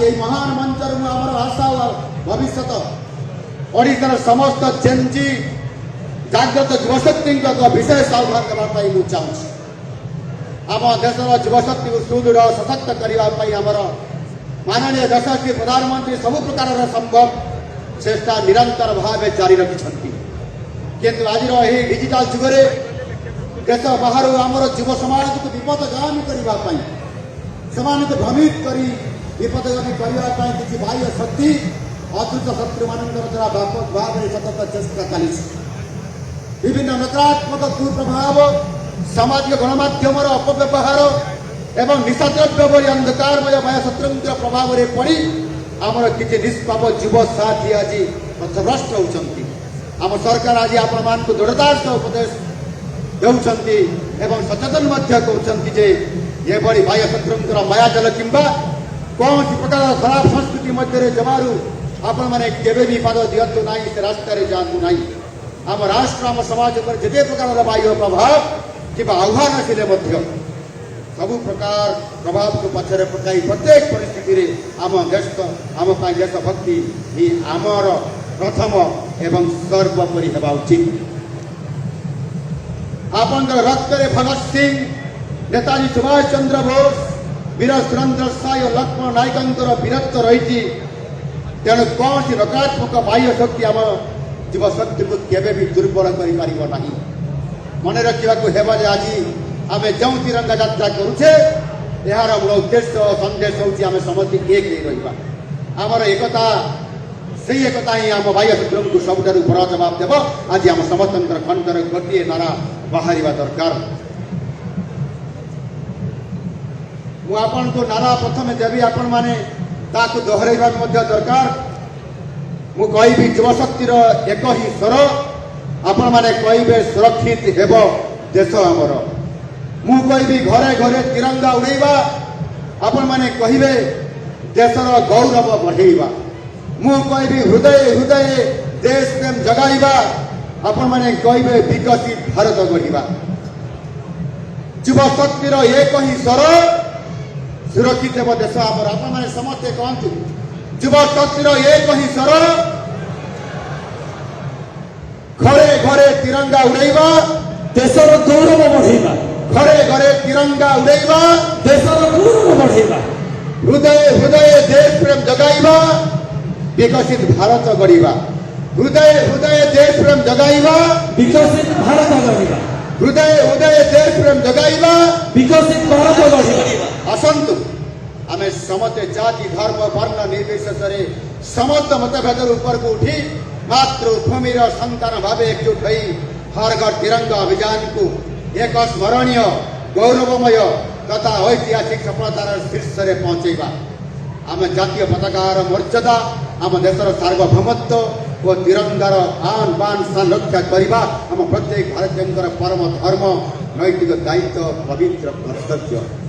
यही महान मंचर आमर आशा भविष्य ओडिशार समस्त जेनजी जागृत युवशक्ति विशेष आह्वान करने मुझे चाहूँगी आम देशर युवशक्ति को सुदृढ़ सशक्त करने आमर माननीय यशस्वी प्रधानमंत्री सब प्रकार संभव चेष्टा निरंतर भाव जारी रखिंट किंतु आज डिजिटल जुगरे देश बाहर आमर युव समाज को विपदगामी करने से भ्रमित कर विपदगामी करने किसी बाह्य शक्ति अदृत शत्रु मान द्वारा व्यापक भाव में सतत चेष्टा चली विभिन्न नकारात्मक कुप्रभाव सामाजिक गणमाध्यम अपव्यवहार एवं निशाद्रव्य भली अंधकारमय मायाशत्रुंर प्रभाव में पड़ी आमर किसी निष्पाप युव साथी आज पथभ्रष्ट होती आम सरकार आज आपण मान दृढ़तार सह उपदेश देउछंती एवं सचेतन कहते ये बड़ी मायाशत्रुंर मायाजाल किंबा कौन प्रकार खराब संस्कृति मध्य जमारू आपण मैंने केवे भी पाद दिंतु ना से रास्तार जातु ना आम राष्ट्र आम समाज पर जिते प्रकार बाह्य प्रभाव कि आह्वान आसिले सबु प्रकार प्रभाव को पछरे पकाई प्रत्येक परिस्थिति रे आम देश आम देशभक्ति ही आमर प्रथम एवं सर्वोपरि हेबा उचित आपन रक्त भगत सिंह नेताजी सुभाष चंद्र बोस वीर सुरेंद्र साय लक्ष्मण नायकर वीरत्व रही तेणु कौन सी नकारात्मक बाह्य शक्ति आम युव शक्ति को केवे भी दुर्बल कर मन रखा आज आम जो तिरंगा यात्रा करुचे यार मूल उद्देश्य संदेश होची आम समस्त एक रहा आमर एकता से एकता ही आम बाह्य शत्रु को सबुठ बड़ जवाब देव आज आम समस्त कंठर गोटे नारा बाहर दरकार मुझे नारा प्रथम देवी आपण मैंने दोहराइबा दरकार मु कहि युवशक्तिर एक ही स्वर आपण मैंने कहे सुरक्षित हेब देश आमर मु कहि घरे घरे तिरंगा उड़ेबा आपण मैंने कहे देशर गौरव बढ़ेबा मु कहि हृदय हृदय देश प्रेम जगाइबा आपण मैंने कहे विकसित भारत गढ़ा युवशक्तिर एक ही स्वर सुरक्षित हेब देश आमर आपण मैंने समस्ते कहतु युवशक्तिर एक ही स्वर घरे घरे तिरंगा उड़ेबा देशर गौरव बढ़ेबा घरे घरे तिरंगा उड़ेबा देशर गौरव बढ़ेबा हृदय हृदय देश प्रेम जगाइबा विकसित भारत गढ़ा हृदय हृदय देश प्रेम जगाइबा विकसित भारत गढ़ा हृदय हृदय देश प्रेम जगाइबा विकसित भारत गढ़ा आसतु आमे समस्त जाति धर्म वर्ण निर्विशेष समस्त मतभेद ऊपर को उठी मातृभूमि संतान भाव एकजुट हर घर तिरंगा अभियान को एक स्मरणीय गौरवमय तथा ऐतिहासिक सफलतार शीर्ष में पहुंचेबा आम जातीय पताकार मर्यादा आम देशर सार्वभौमत्व और तिरंगार आन बान स्थान रक्षा करने आम प्रत्येक भारतीय परम धर्म नैतिक दायित्व पवित्र कर्तव्य।